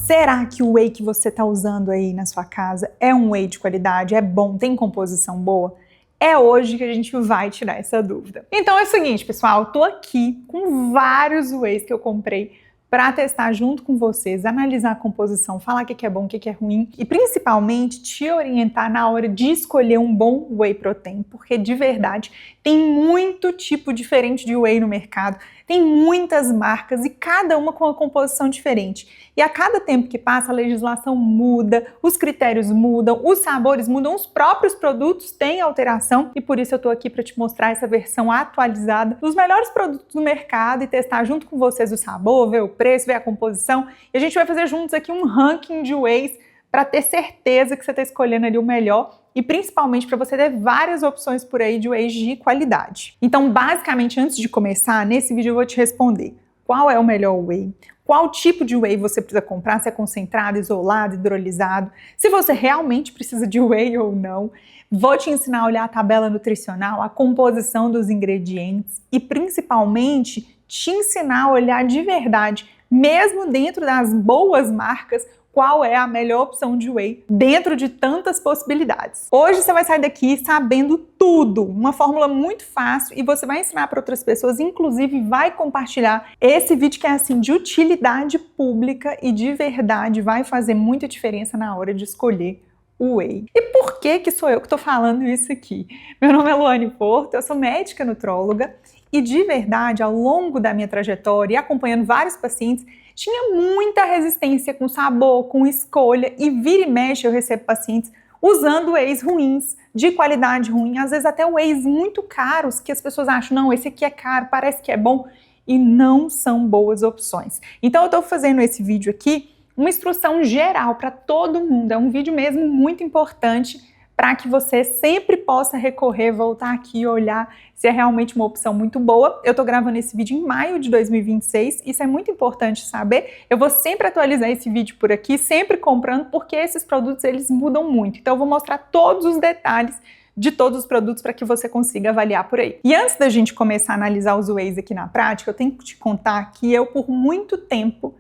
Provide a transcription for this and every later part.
Será que o whey que você está usando aí na sua casa é um whey de qualidade? É bom? Tem composição boa? É hoje que a gente vai tirar essa dúvida. Então é o seguinte, pessoal, eu tô aqui com vários wheys que eu comprei para testar junto com vocês, analisar a composição, falar o que é bom, o que é ruim e principalmente te orientar na hora de escolher um bom whey protein, porque de verdade tem muito tipo diferente de whey no mercado, tem muitas marcas e cada uma com uma composição diferente. E a cada tempo que passa a legislação muda, os critérios mudam, os sabores mudam, os próprios produtos têm alteração e por isso eu tô aqui para te mostrar essa versão atualizada dos melhores produtos do mercado e testar junto com vocês o sabor, ver o preço, ver a composição e a gente vai fazer juntos aqui um ranking de wheys para ter certeza que você está escolhendo ali o melhor e principalmente para você ter várias opções por aí de wheys de qualidade. Então, basicamente, antes de começar, nesse vídeo eu vou te responder qual é o melhor whey, qual tipo de whey você precisa comprar, se é concentrado, isolado, hidrolisado, se você realmente precisa de whey ou não. Vou te ensinar a olhar a tabela nutricional, a composição dos ingredientes e principalmente te ensinar a olhar de verdade, mesmo dentro das boas marcas, qual é a melhor opção de whey dentro de tantas possibilidades. Hoje você vai sair daqui sabendo tudo, uma fórmula muito fácil e você vai ensinar para outras pessoas, inclusive vai compartilhar esse vídeo que é assim de utilidade pública e de verdade vai fazer muita diferença na hora de escolher o whey. E por que sou eu que estou falando isso aqui? Meu nome é Luane Porto, eu sou médica nutróloga e de verdade, ao longo da minha trajetória e acompanhando vários pacientes, tinha muita resistência com sabor, com escolha e vira e mexe eu recebo pacientes usando wheys ruins, de qualidade ruim, às vezes até wheys muito caros que as pessoas acham, não, esse aqui é caro, parece que é bom e não são boas opções. Então eu estou fazendo esse vídeo aqui, uma instrução geral para todo mundo, é um vídeo mesmo muito importante para que você sempre possa recorrer, voltar aqui e olhar se é realmente uma opção muito boa. Eu tô gravando esse vídeo em maio de 2026, isso é muito importante saber. Eu vou sempre atualizar esse vídeo por aqui, sempre comprando, porque esses produtos eles mudam muito. Então eu vou mostrar todos os detalhes de todos os produtos para que você consiga avaliar por aí. E antes da gente começar a analisar os wheys aqui na prática, eu tenho que te contar que eu por muito tempo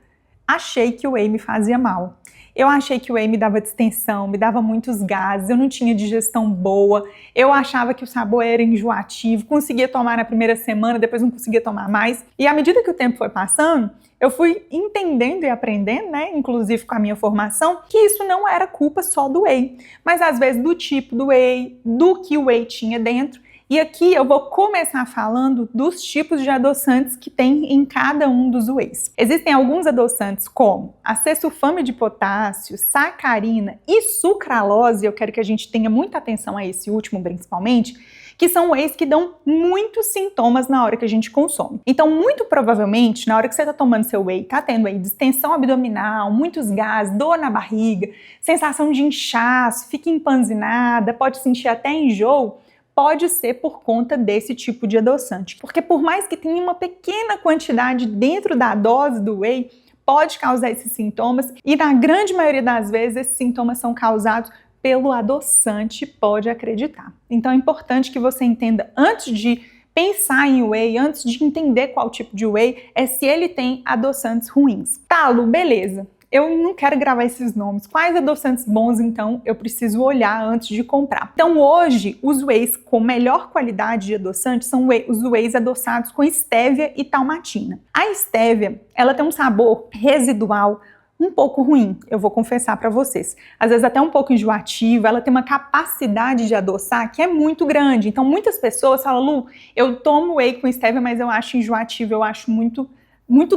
achei que o whey me fazia mal. Eu achei que o whey me dava distensão, me dava muitos gases, eu não tinha digestão boa, eu achava que o sabor era enjoativo, conseguia tomar na primeira semana, depois não conseguia tomar mais. E à medida que o tempo foi passando, eu fui entendendo e aprendendo, né, inclusive com a minha formação, que isso não era culpa só do whey, mas às vezes do tipo do whey, do que o whey tinha dentro. E aqui eu vou começar falando dos tipos de adoçantes que tem em cada um dos wheys. Existem alguns adoçantes como acesulfame de potássio, sacarina e sucralose, eu quero que a gente tenha muita atenção a esse último principalmente, que são wheys que dão muitos sintomas na hora que a gente consome. Então, muito provavelmente, na hora que você está tomando seu whey, tá tendo aí distensão abdominal, muitos gases, dor na barriga, sensação de inchaço, fica empanzinada, pode sentir até enjoo, pode ser por conta desse tipo de adoçante. Porque por mais que tenha uma pequena quantidade dentro da dose do whey, pode causar esses sintomas e na grande maioria das vezes esses sintomas são causados pelo adoçante, pode acreditar. Então é importante que você entenda antes de pensar em whey, antes de entender qual tipo de whey, é se ele tem adoçantes ruins. Tá, Lu, beleza. Eu não quero gravar esses nomes. Quais adoçantes bons, então, eu preciso olhar antes de comprar? Então, hoje, os wheys com melhor qualidade de adoçante são os wheys adoçados com estévia e talmatina. A estévia, ela tem um sabor residual um pouco ruim, eu vou confessar para vocês. Às vezes até um pouco enjoativa, ela tem uma capacidade de adoçar que é muito grande. Então, muitas pessoas falam, Lu, eu tomo whey com estévia, mas eu acho enjoativo, eu acho muito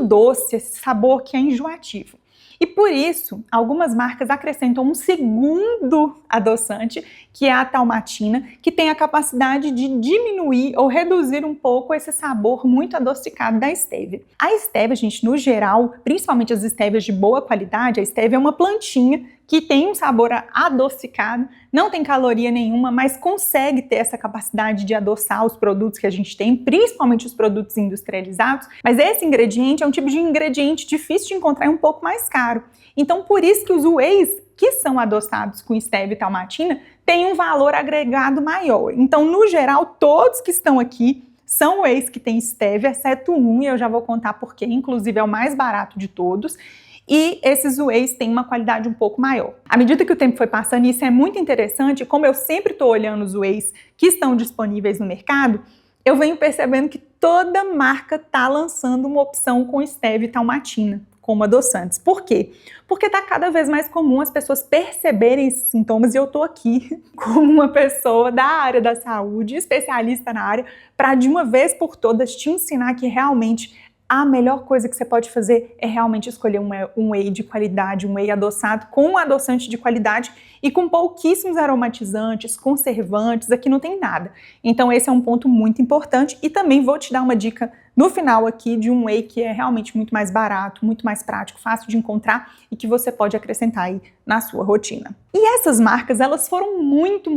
doce, esse sabor que é enjoativo. E por isso, algumas marcas acrescentam um segundo adoçante, que é a talmatina, que tem a capacidade de diminuir ou reduzir um pouco esse sabor muito adocicado da estévia. A estévia, gente, no geral, principalmente as estévias de boa qualidade, a estévia é uma plantinha que tem um sabor adocicado, não tem caloria nenhuma, mas consegue ter essa capacidade de adoçar os produtos que a gente tem, principalmente os produtos industrializados, mas esse ingrediente é um tipo de ingrediente difícil de encontrar e um pouco mais caro. Então, por isso que os wheys que são adoçados com estévia e talmatina têm um valor agregado maior. Então, no geral, todos que estão aqui são wheys que têm estévia, exceto um, e eu já vou contar por quê, inclusive é o mais barato de todos. e esses wheys têm uma qualidade um pouco maior. À medida que o tempo foi passando, isso é muito interessante, como eu sempre estou olhando os wheys que estão disponíveis no mercado, eu venho percebendo que toda marca está lançando uma opção com stevia e talmatina como adoçantes. Por quê? Porque está cada vez mais comum as pessoas perceberem esses sintomas e eu estou aqui como uma pessoa da área da saúde, especialista na área, para de uma vez por todas te ensinar que realmente a melhor coisa que você pode fazer é realmente escolher um whey de qualidade, um whey adoçado com um adoçante de qualidade e com pouquíssimos aromatizantes, conservantes, aqui não tem nada. Então esse é um ponto muito importante e também vou te dar uma dica no final aqui de um whey que é realmente muito mais barato, muito mais prático, fácil de encontrar e que você pode acrescentar aí na sua rotina. E essas marcas, elas foram muito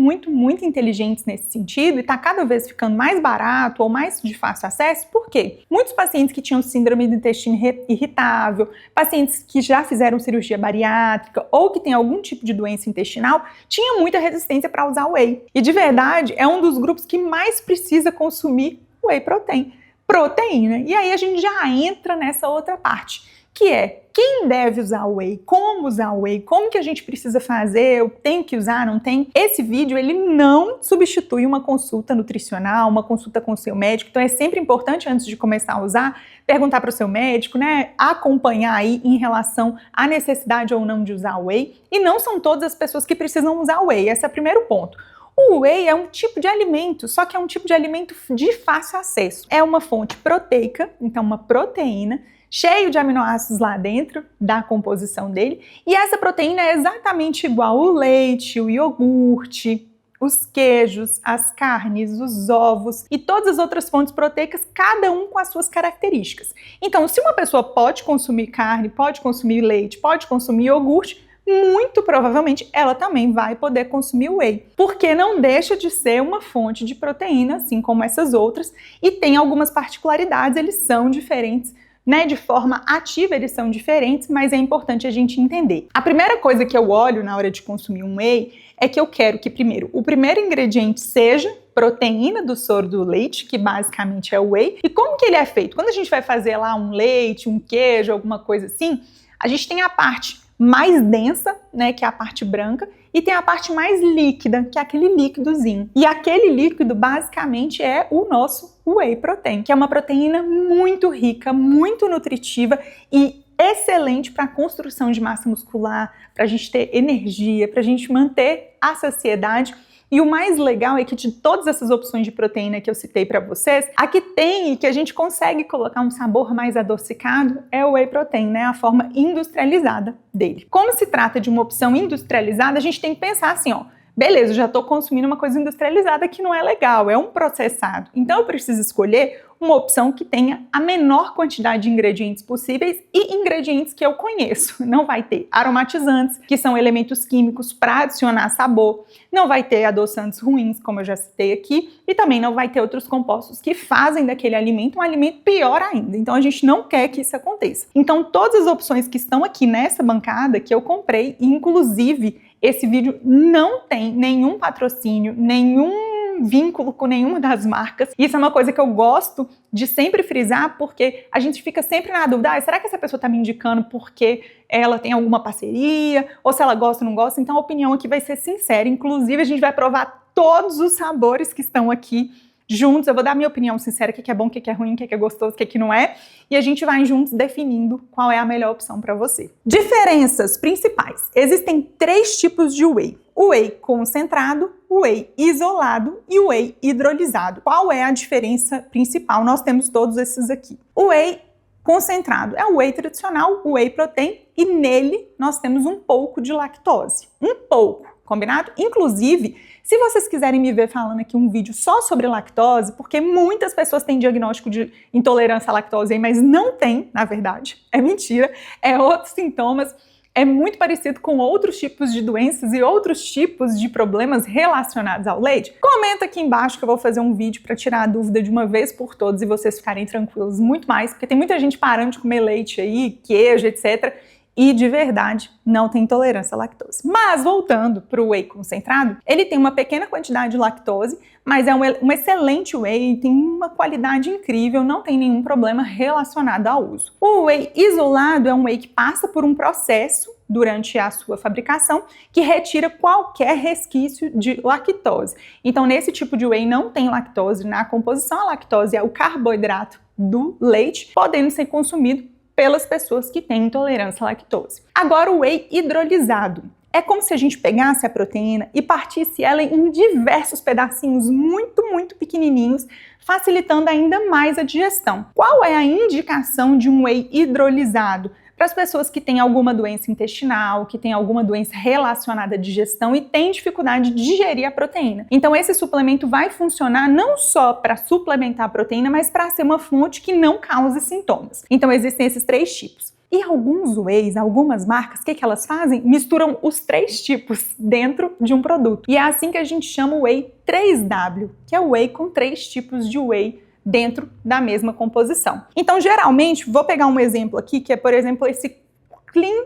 inteligentes nesse sentido e tá cada vez ficando mais barato ou mais de fácil acesso, por quê? Muitos pacientes que tinham síndrome do intestino irritável, pacientes que já fizeram cirurgia bariátrica ou que têm algum tipo de doença intestinal, tinham muita resistência para usar whey. E de verdade, é um dos grupos que mais precisa consumir whey proteína. E aí a gente já entra nessa outra parte, que é quem deve usar o whey, como usar o whey, como que a gente precisa fazer, eu tenho que usar, não tem? Esse vídeo, ele não substitui uma consulta nutricional, uma consulta com o seu médico, então é sempre importante, antes de começar a usar, perguntar para o seu médico, né, acompanhar aí em relação à necessidade ou não de usar o whey, e não são todas as pessoas que precisam usar o whey, esse é o primeiro ponto. O whey é um tipo de alimento, só que é um tipo de alimento de fácil acesso. É uma fonte proteica, então uma proteína, cheio de aminoácidos lá dentro da composição dele, e essa proteína é exatamente igual ao leite, o iogurte, os queijos, as carnes, os ovos e todas as outras fontes proteicas, cada um com as suas características. Então, se uma pessoa pode consumir carne, pode consumir leite, pode consumir iogurte, muito provavelmente ela também vai poder consumir whey, porque não deixa de ser uma fonte de proteína, assim como essas outras, e tem algumas particularidades, eles são diferentes, né? De forma ativa eles são diferentes, mas é importante a gente entender. A primeira coisa que eu olho na hora de consumir um whey é que eu quero que primeiro, o primeiro ingrediente seja proteína do soro do leite, que basicamente é o whey. E como que ele é feito? Quando a gente vai fazer lá um leite, um queijo, alguma coisa assim, a gente tem a parte mais densa, né, que é a parte branca, e tem a parte mais líquida, que é aquele líquidozinho. E aquele líquido basicamente é o nosso whey protein, que é uma proteína muito rica, muito nutritiva e excelente para a construção de massa muscular, para a gente ter energia, para a gente manter a saciedade. E o mais legal é que de todas essas opções de proteína que eu citei para vocês, a que tem e que a gente consegue colocar um sabor mais adocicado é o whey protein, né? A forma industrializada dele. Como se trata de uma opção industrializada, a gente tem que pensar assim, ó, beleza, já estou consumindo uma coisa industrializada que não é legal, é um processado. Então eu preciso escolher uma opção que tenha a menor quantidade de ingredientes possíveis e ingredientes que eu conheço. Não vai ter aromatizantes, que são elementos químicos para adicionar sabor, não vai ter adoçantes ruins, como eu já citei aqui, e também não vai ter outros compostos que fazem daquele alimento um alimento pior ainda. Então a gente não quer que isso aconteça. Então todas as opções que estão aqui nessa bancada que eu comprei, inclusive esse vídeo não tem nenhum patrocínio, nenhum vínculo com nenhuma das marcas. Isso é uma coisa que eu gosto de sempre frisar, porque a gente fica sempre na dúvida, será que essa pessoa está me indicando porque ela tem alguma parceria, ou se ela gosta ou não gosta? Então a opinião aqui vai ser sincera, inclusive a gente vai provar todos os sabores que estão aqui juntos, eu vou dar minha opinião sincera, o que é bom, o que é ruim, o que é gostoso, o que não é, e a gente vai juntos definindo qual é a melhor opção para você. Diferenças principais. Existem 3 tipos de whey. O whey concentrado, o whey isolado e o whey hidrolisado. Qual é a diferença principal? Nós temos todos esses aqui. O whey concentrado é o whey tradicional, o whey protein, e nele nós temos um pouco de lactose. Um pouco, combinado? Inclusive, se vocês quiserem me ver falando aqui um vídeo só sobre lactose, porque muitas pessoas têm diagnóstico de intolerância à lactose, mas não tem, na verdade, é mentira, é outros sintomas, é muito parecido com outros tipos de doenças e outros tipos de problemas relacionados ao leite. Comenta aqui embaixo que eu vou fazer um vídeo para tirar a dúvida de uma vez por todas e vocês ficarem tranquilos muito mais, porque tem muita gente parando de comer leite aí, queijo, etc., e de verdade não tem intolerância à lactose. Mas voltando para o whey concentrado, ele tem uma pequena quantidade de lactose, mas é um excelente whey, tem uma qualidade incrível, não tem nenhum problema relacionado ao uso. O whey isolado é um whey que passa por um processo durante a sua fabricação que retira qualquer resquício de lactose. Então, nesse tipo de whey não tem lactose na composição, a lactose é o carboidrato do leite, podendo ser consumido pelas pessoas que têm intolerância à lactose. Agora, o whey hidrolisado. É como se a gente pegasse a proteína e partisse ela em diversos pedacinhos muito pequenininhos, facilitando ainda mais a digestão. Qual é a indicação de um whey hidrolisado? Para as pessoas que têm alguma doença intestinal, que têm alguma doença relacionada à digestão e têm dificuldade de digerir a proteína. Então esse suplemento vai funcionar não só para suplementar a proteína, mas para ser uma fonte que não cause sintomas. Então existem esses 3 tipos. E alguns wheys, algumas marcas, o que elas fazem? Misturam os 3 tipos dentro de um produto. E é assim que a gente chama o whey 3W, que é o whey com 3 tipos de whey dentro da mesma composição. Então, geralmente, vou pegar um exemplo aqui, que é, por exemplo, esse Clean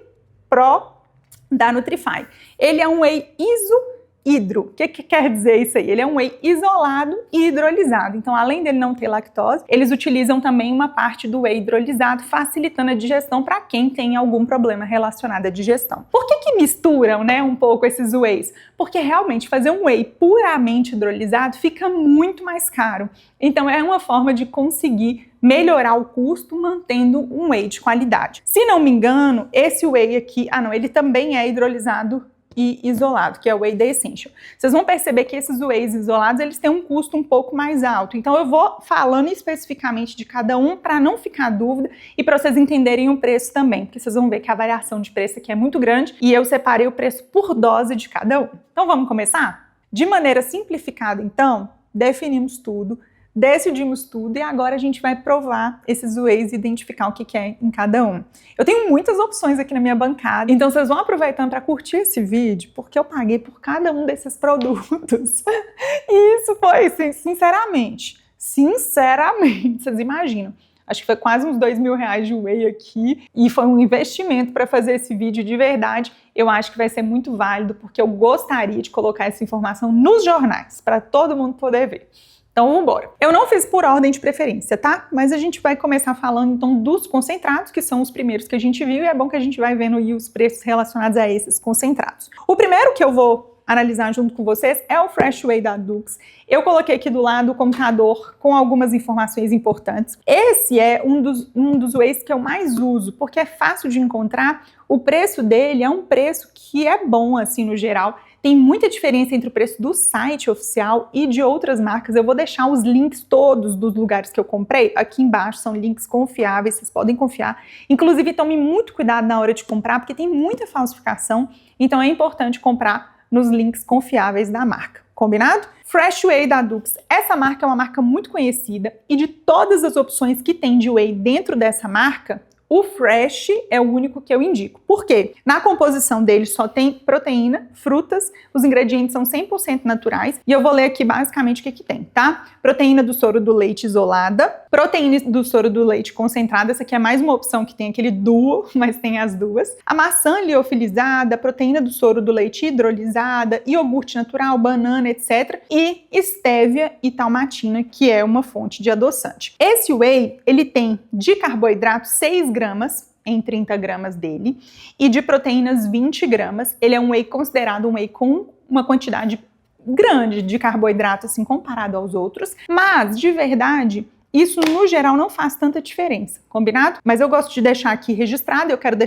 Pro da Nutrify. Ele é um whey iso-hidro. O que quer dizer isso aí? Ele é um whey isolado e hidrolisado. Então, além dele não ter lactose, eles utilizam também uma parte do whey hidrolisado, facilitando a digestão para quem tem algum problema relacionado à digestão. Por que misturam, né, um pouco esses wheys? Porque realmente fazer um whey puramente hidrolisado fica muito mais caro. Então, é uma forma de conseguir melhorar o custo mantendo um whey de qualidade. Se não me engano, esse whey aqui, ele também é hidrolisado e isolado, que é o Whey The Essential. Vocês vão perceber que esses wheys isolados, eles têm um custo um pouco mais alto. Então eu vou falando especificamente de cada um para não ficar dúvida e para vocês entenderem o preço também, porque vocês vão ver que a variação de preço aqui é muito grande e eu separei o preço por dose de cada um. Então vamos começar? De maneira simplificada, então, definimos tudo, decidimos tudo e agora a gente vai provar esses wheys e identificar o que é em cada um. Eu tenho muitas opções aqui na minha bancada, então vocês vão aproveitando para curtir esse vídeo, porque eu paguei por cada um desses produtos. E isso foi, sinceramente, vocês imaginam. Acho que foi quase uns R$2.000 de whey aqui e foi um investimento para fazer esse vídeo de verdade. Eu acho que vai ser muito válido porque eu gostaria de colocar essa informação nos jornais para todo mundo poder ver. Então, vamos embora. Eu não fiz por ordem de preferência, tá? Mas a gente vai começar falando, então, dos concentrados, que são os primeiros que a gente viu, e é bom que a gente vai vendo aí os preços relacionados a esses concentrados. O primeiro que eu vou analisar junto com vocês é o Fresh Whey da Dux. Eu coloquei aqui do lado o computador com algumas informações importantes. Esse é um dos wheys que eu mais uso, porque é fácil de encontrar. O preço dele é um preço que é bom, assim, no geral. Tem muita diferença entre o preço do site oficial e de outras marcas. Eu vou deixar os links todos dos lugares que eu comprei aqui embaixo. São links confiáveis, vocês podem confiar. Inclusive, tome muito cuidado na hora de comprar, porque tem muita falsificação. Então, é importante comprar nos links confiáveis da marca. Combinado? Fresh Whey da Dux. Essa marca é uma marca muito conhecida e de todas as opções que tem de whey dentro dessa marca, o Fresh é o único que eu indico. Por quê? Na composição dele só tem proteína, frutas, os ingredientes são 100% naturais e eu vou ler aqui basicamente o que tem, tá? Proteína do soro do leite isolada, proteína do soro do leite concentrada, essa aqui é mais uma opção que tem aquele duo, mas tem as duas. A maçã liofilizada, proteína do soro do leite hidrolisada, iogurte natural, banana, etc. E estévia e talmatina, que é uma fonte de adoçante. Esse whey, ele tem de carboidrato 6 gramas em 30 gramas dele e de proteínas 20 gramas. Ele é um whey considerado um whey com uma quantidade grande de carboidrato, assim, comparado aos outros, mas, de verdade, isso, no geral, não faz tanta diferença, combinado? Mas eu gosto de deixar aqui registrado, eu quero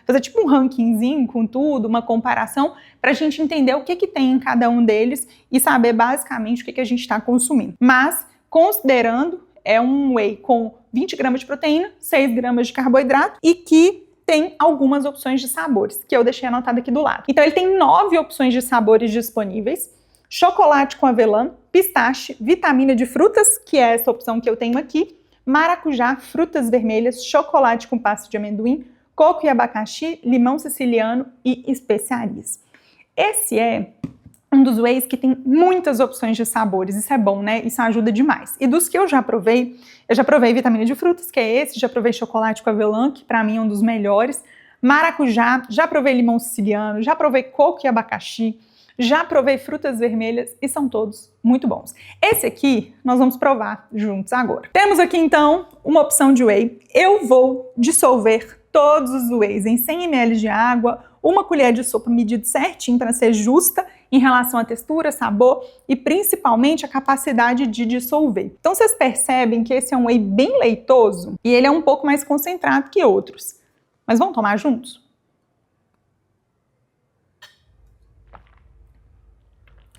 fazer tipo um rankingzinho com tudo, uma comparação, pra gente entender o que tem em cada um deles e saber basicamente o que a gente está consumindo. Mas, considerando, é um whey com 20 gramas de proteína, 6 gramas de carboidrato e que tem algumas opções de sabores, que eu deixei anotado aqui do lado. Então ele tem 9 opções de sabores disponíveis: chocolate com avelã, pistache, vitamina de frutas, que é essa opção que eu tenho aqui, maracujá, frutas vermelhas, chocolate com pasta de amendoim, coco e abacaxi, limão siciliano e especiarias. Esse é um dos wheys que tem muitas opções de sabores, isso é bom, né? Isso ajuda demais. E dos que eu já provei vitamina de frutas, que é esse, já provei chocolate com avelã, que pra mim é um dos melhores, maracujá, já provei limão siciliano, já provei coco e abacaxi, já provei frutas vermelhas e são todos muito bons. Esse aqui nós vamos provar juntos agora. Temos aqui então uma opção de whey. Eu vou dissolver todos os wheys em 100 ml de água, uma colher de sopa medida certinho para ser justa em relação à textura, sabor e principalmente a capacidade de dissolver. Então vocês percebem que esse é um whey bem leitoso e ele é um pouco mais concentrado que outros. Mas vamos tomar juntos?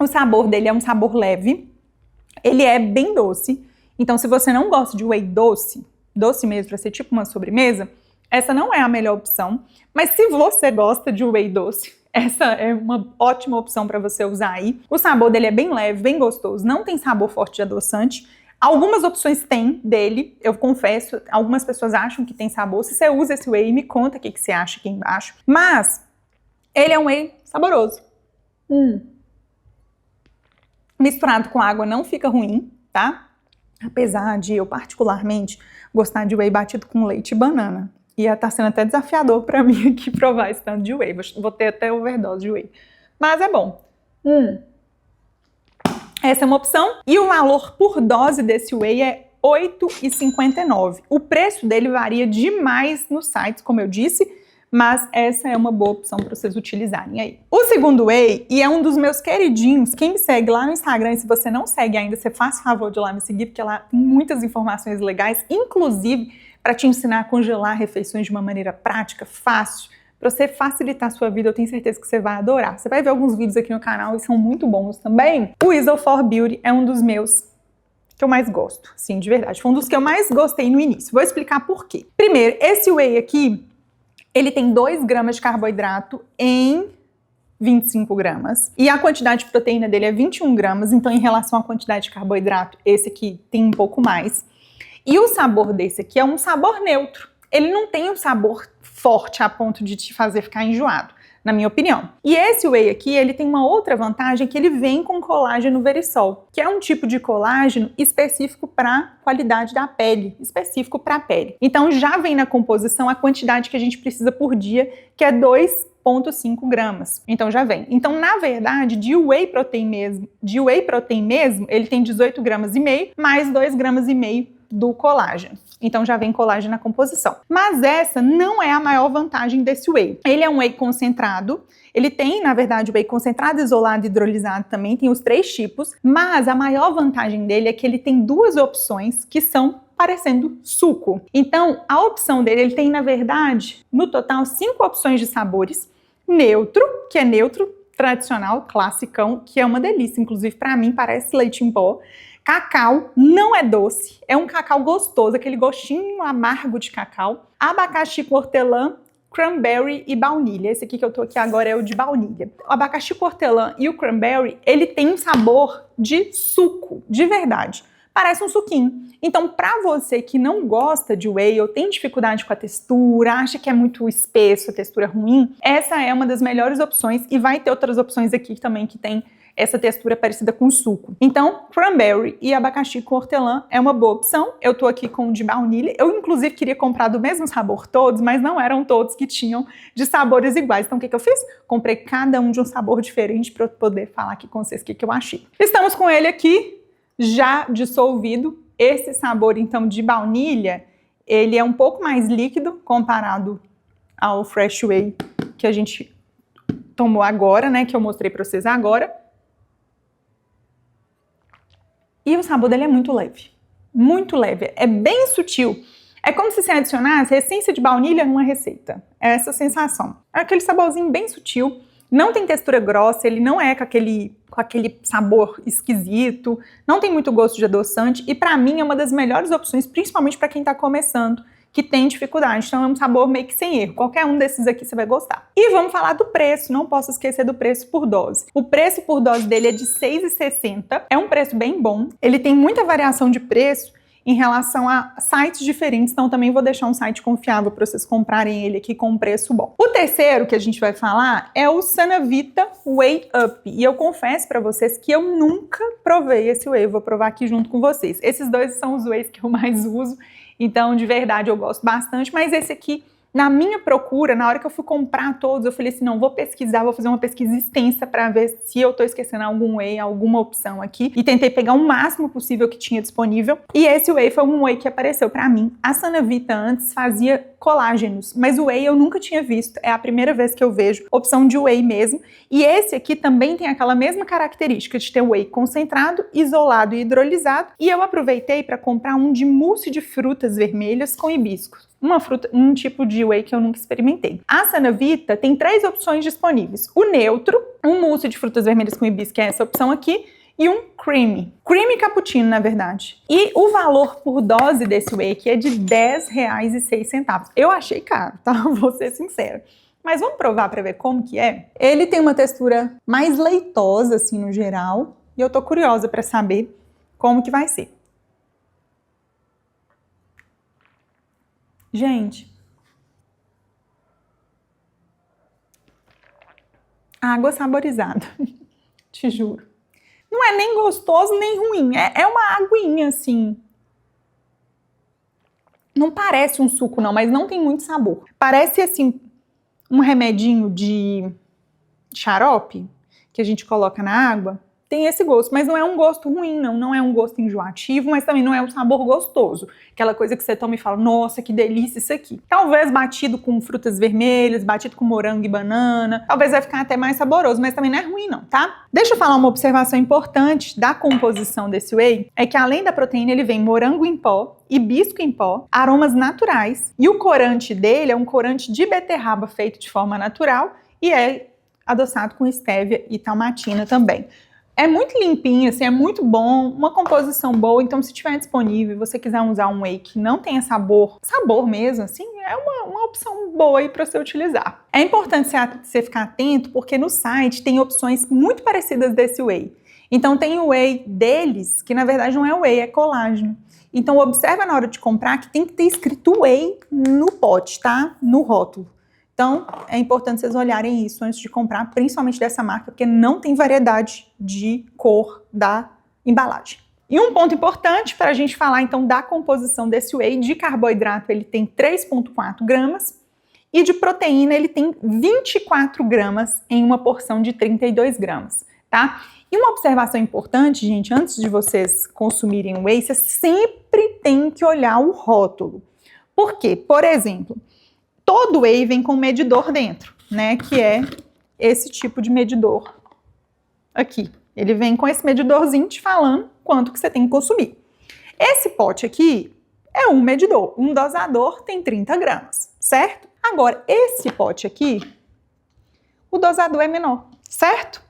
O sabor dele é um sabor leve, ele é bem doce. Então se você não gosta de whey doce, doce mesmo para ser tipo uma sobremesa, essa não é a melhor opção. Mas se você gosta de whey doce, essa é uma ótima opção para você usar aí. O sabor dele é bem leve, bem gostoso, não tem sabor forte de adoçante. Algumas opções tem dele, eu confesso, algumas pessoas acham que tem sabor. Se você usa esse whey, me conta o que você acha aqui embaixo. Mas ele é um whey saboroso. Misturado com água não fica ruim, tá? Apesar de eu particularmente gostar de whey batido com leite e banana. E tá sendo até desafiador pra mim aqui provar esse tanto de whey. Vou ter até overdose de whey. Mas é bom. Essa é uma opção. E o valor por dose desse whey é R$ 8,59. O preço dele varia demais nos sites, como eu disse, mas essa é uma boa opção para vocês utilizarem aí. O segundo whey, e é um dos meus queridinhos, quem me segue lá no Instagram, e se você não segue ainda, você faz favor de ir lá me seguir, porque lá tem muitas informações legais, inclusive para te ensinar a congelar refeições de uma maneira prática, fácil, para você facilitar a sua vida. Eu tenho certeza que você vai adorar. Você vai ver alguns vídeos aqui no canal e são muito bons também. O Easel for Beauty é um dos meus que eu mais gosto, sim, de verdade. Foi um dos que eu mais gostei no início. Vou explicar por quê. Primeiro, esse whey aqui, ele tem 2 gramas de carboidrato em 25 gramas. E a quantidade de proteína dele é 21 gramas, então em relação à quantidade de carboidrato, esse aqui tem um pouco mais. E o sabor desse aqui é um sabor neutro. Ele não tem um sabor forte a ponto de te fazer ficar enjoado, na minha opinião. E esse whey aqui, ele tem uma outra vantagem, que ele vem com colágeno verisol, que é um tipo de colágeno específico para qualidade da pele, específico para a pele. Então já vem na composição a quantidade que a gente precisa por dia, que é 2,5 gramas. Então já vem. Então, na verdade, de whey protein mesmo, ele tem 18 gramas e meio, mais 2 gramas e meio do colágeno. Então já vem colágeno na composição. Mas essa não é a maior vantagem desse whey. Ele é um whey concentrado, ele tem, na verdade, o whey concentrado, isolado e hidrolisado também, tem os 3 tipos, mas a maior vantagem dele é que ele tem 2 opções que são parecendo suco. Então, a opção dele, ele tem, na verdade, no total, 5 opções de sabores. Neutro, que é neutro, tradicional, classicão, que é uma delícia, inclusive para mim parece leite em pó. Cacau, não é doce, é um cacau gostoso, aquele gostinho amargo de cacau. Abacaxi com hortelã, cranberry e baunilha. Esse aqui que eu tô aqui agora é o de baunilha. O abacaxi com hortelã e o cranberry, ele tem um sabor de suco, de verdade. Parece um suquinho. Então, para você que não gosta de whey ou tem dificuldade com a textura, acha que é muito espesso, a textura ruim, essa é uma das melhores opções e vai ter outras opções aqui também que tem essa textura parecida com suco. Então, cranberry e abacaxi com hortelã é uma boa opção. Eu tô aqui com o de baunilha. Eu, inclusive, queria comprar do mesmo sabor todos, mas não eram todos que tinham de sabores iguais. Então, o que eu fiz? Comprei cada um de um sabor diferente para eu poder falar aqui com vocês o que eu achei. Estamos com ele aqui, já dissolvido. Esse sabor, então, de baunilha, ele é um pouco mais líquido comparado ao Fresh Whey que a gente tomou agora, né? Que eu mostrei para vocês agora. E o sabor dele é muito leve, é bem sutil. É como se você adicionasse essência de baunilha numa receita. É essa sensação. É aquele saborzinho bem sutil, não tem textura grossa, ele não é com aquele sabor esquisito, não tem muito gosto de adoçante e pra mim é uma das melhores opções, principalmente pra quem tá começando, que tem dificuldade. Então é um sabor meio que sem erro. Qualquer um desses aqui você vai gostar. E vamos falar do preço. Não posso esquecer do preço por dose. O preço por dose dele é de R$ 6,60. É um preço bem bom. Ele tem muita variação de preço em relação a sites diferentes. Então também vou deixar um site confiável para vocês comprarem ele aqui com um preço bom. O terceiro que a gente vai falar é o Sanavita Whey Up. E eu confesso para vocês que eu nunca provei esse whey. Eu vou provar aqui junto com vocês. Esses dois são os wheys que eu mais uso. Então, de verdade, eu gosto bastante, mas esse aqui Na minha procura, na hora que eu fui comprar todos, eu falei assim, não, vou pesquisar, vou fazer uma pesquisa extensa para ver se eu tô esquecendo algum whey, alguma opção aqui. E tentei pegar o máximo possível que tinha disponível. E esse whey foi um whey que apareceu para mim. A Sanavita antes fazia colágenos, mas o whey eu nunca tinha visto. É a primeira vez que eu vejo opção de whey mesmo. E esse aqui também tem aquela mesma característica de ter whey concentrado, isolado e hidrolisado. E eu aproveitei para comprar um de mousse de frutas vermelhas com hibisco. Um tipo de whey que eu nunca experimentei. A Sanavita tem 3 opções disponíveis. O neutro, um mousse de frutas vermelhas com hibisco, que é essa opção aqui, e um creamy cappuccino, na verdade. E o valor por dose desse whey aqui é de R$10,06. Eu achei caro, tá? Vou ser sincera. Mas vamos provar para ver como que é? Ele tem uma textura mais leitosa, assim, no geral. E eu tô curiosa para saber como que vai ser. Gente, água saborizada, te juro. Não é nem gostoso nem ruim, é uma aguinha assim. Não parece um suco não, mas não tem muito sabor. Parece assim um remedinho de xarope que a gente coloca na água. Tem esse gosto, mas não é um gosto ruim, não é um gosto enjoativo, mas também não é um sabor gostoso. Aquela coisa que você toma e fala, nossa, que delícia isso aqui. Talvez batido com frutas vermelhas, batido com morango e banana, talvez vai ficar até mais saboroso, mas também não é ruim não, tá? Deixa eu falar uma observação importante da composição desse whey, é que além da proteína ele vem morango em pó, hibisco em pó, aromas naturais, e o corante dele é um corante de beterraba feito de forma natural e é adoçado com estévia e talmatina também. É muito limpinho, assim, é muito bom, uma composição boa, então se tiver disponível e você quiser usar um whey que não tenha sabor mesmo, assim, é uma opção boa aí para você utilizar. É importante você ficar atento porque no site tem opções muito parecidas desse whey. Então tem o whey deles, que na verdade não é whey, é colágeno. Então observa na hora de comprar que tem que ter escrito whey no pote, tá? No rótulo. Então, é importante vocês olharem isso antes de comprar, principalmente dessa marca, porque não tem variedade de cor da embalagem. E um ponto importante para a gente falar, então, da composição desse whey, de carboidrato ele tem 3,4 gramas e de proteína ele tem 24 gramas em uma porção de 32 gramas, tá? E uma observação importante, gente, antes de vocês consumirem o whey, vocês sempre têm que olhar o rótulo. Por quê? Por exemplo, todo whey vem com um medidor dentro, né? Que é esse tipo de medidor aqui. Ele vem com esse medidorzinho te falando quanto que você tem que consumir. Esse pote aqui é um medidor. Um dosador tem 30 gramas, certo? Agora, esse pote aqui, o dosador é menor, certo?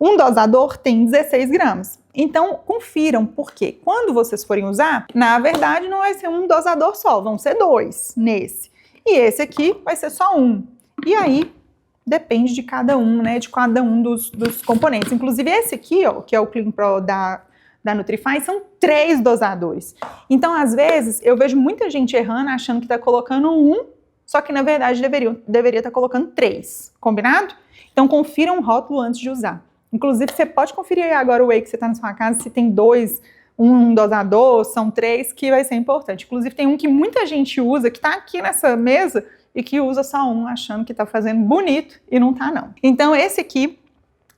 Um dosador tem 16 gramas. Então, confiram, porque quando vocês forem usar, na verdade não vai ser um dosador só, vão ser 2 nesse. E esse aqui vai ser só 1. E aí, depende de cada um, né? De cada um dos componentes. Inclusive esse aqui, ó, que é o Clean Pro da Nutrify, são 3 dosadores. Então, às vezes, eu vejo muita gente errando, achando que tá colocando 1, só que na verdade deveria estar colocando 3. Combinado? Então, confiram o rótulo antes de usar. Inclusive, você pode conferir aí agora o whey que você tá na sua casa, se tem 2, um dosador, são 3, que vai ser importante. Inclusive, tem um que muita gente usa, que tá aqui nessa mesa, e que usa só um, achando que tá fazendo bonito, e não tá não. Então, esse aqui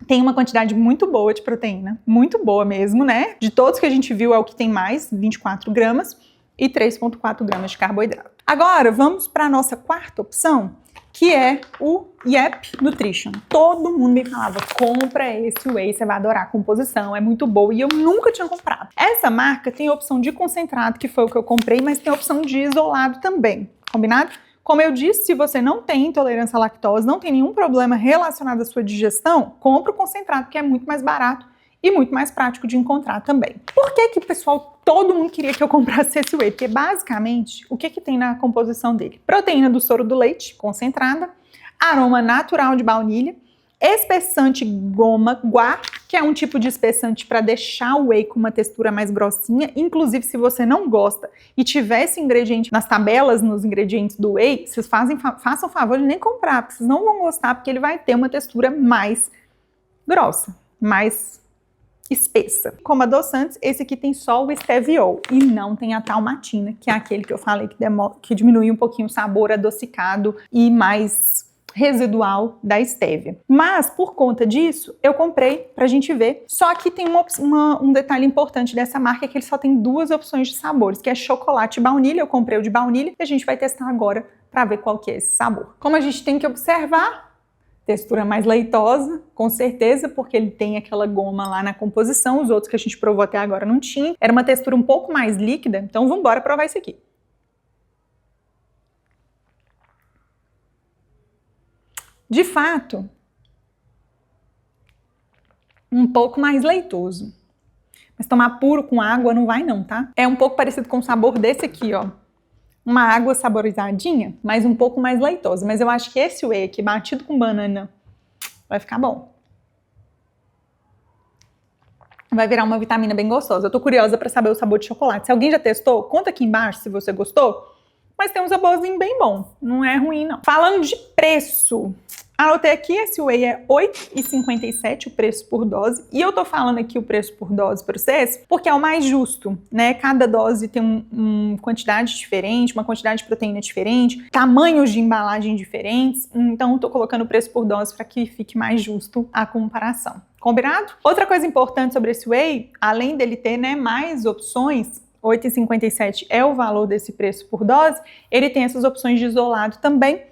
tem uma quantidade muito boa de proteína, muito boa mesmo, né? De todos que a gente viu, é o que tem mais, 24 gramas, e 3,4 gramas de carboidrato. Agora, vamos para a nossa quarta opção, que é o Yep Nutrition. Todo mundo me falava, compra esse whey, você vai adorar a composição, é muito boa, e eu nunca tinha comprado. Essa marca tem a opção de concentrado, que foi o que eu comprei, mas tem a opção de isolado também, combinado? Como eu disse, se você não tem intolerância à lactose, não tem nenhum problema relacionado à sua digestão, compra o concentrado, que é muito mais barato e muito mais prático de encontrar também. Por que pessoal, todo mundo queria que eu comprasse esse whey? Porque basicamente, o que tem na composição dele? Proteína do soro do leite, concentrada, aroma natural de baunilha, espessante goma guar, que é um tipo de espessante para deixar o whey com uma textura mais grossinha. Inclusive, se você não gosta e tiver esse ingrediente nas tabelas, nos ingredientes do whey, vocês façam o favor de nem comprar, porque vocês não vão gostar, porque ele vai ter uma textura mais grossa, mais espessa. Como adoçantes, esse aqui tem só o Steviol e não tem a talmatina, que é aquele que eu falei que diminui um pouquinho o sabor adocicado e mais residual da stevia. Mas, por conta disso, eu comprei pra gente ver. Só que tem um detalhe importante dessa marca, é que ele só tem 2 opções de sabores, que é chocolate e baunilha. Eu comprei o de baunilha e a gente vai testar agora pra ver qual que é esse sabor. Como a gente tem que observar, textura mais leitosa, com certeza, porque ele tem aquela goma lá na composição. Os outros que a gente provou até agora não tinha. Era uma textura um pouco mais líquida, então vamos embora provar isso aqui. De fato, um pouco mais leitoso. Mas tomar puro com água não vai não, tá? É um pouco parecido com o sabor desse aqui, ó. Uma água saborizadinha, mas um pouco mais leitosa. Mas eu acho que esse whey aqui, batido com banana, vai ficar bom. Vai virar uma vitamina bem gostosa. Eu tô curiosa pra saber o sabor de chocolate. Se alguém já testou, conta aqui embaixo se você gostou. Mas tem um saborzinho bem bom. Não é ruim, não. Falando de preço, anotei aqui, esse whey é R$ 8,57 o preço por dose. E eu tô falando aqui o preço por dose para vocês porque é o mais justo, né? Cada dose tem uma quantidade diferente, uma quantidade de proteína diferente, tamanhos de embalagem diferentes. Então eu tô colocando o preço por dose para que fique mais justo a comparação. Combinado? Outra coisa importante sobre esse whey, além dele ter, né, mais opções, R$ 8,57 é o valor desse preço por dose, ele tem essas opções de isolado também,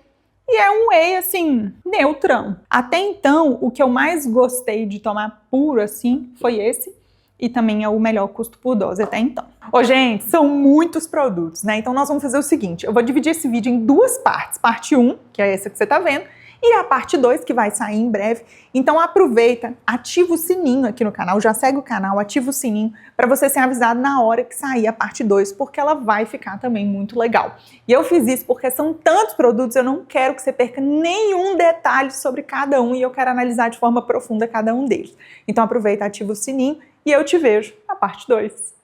e é um whey, assim, neutrão. Até então, o que eu mais gostei de tomar puro, assim, foi esse, e também é o melhor custo por dose até então. Ô, gente, são muitos produtos, né? Então nós vamos fazer o seguinte, eu vou dividir esse vídeo em 2 partes. Parte 1, que é essa que você tá vendo, e a parte 2, que vai sair em breve. Então aproveita, ativa o sininho aqui no canal, já segue o canal, ativa o sininho para você ser avisado na hora que sair a parte 2, porque ela vai ficar também muito legal. E eu fiz isso porque são tantos produtos, eu não quero que você perca nenhum detalhe sobre cada um e eu quero analisar de forma profunda cada um deles. Então aproveita, ativa o sininho e eu te vejo na parte 2.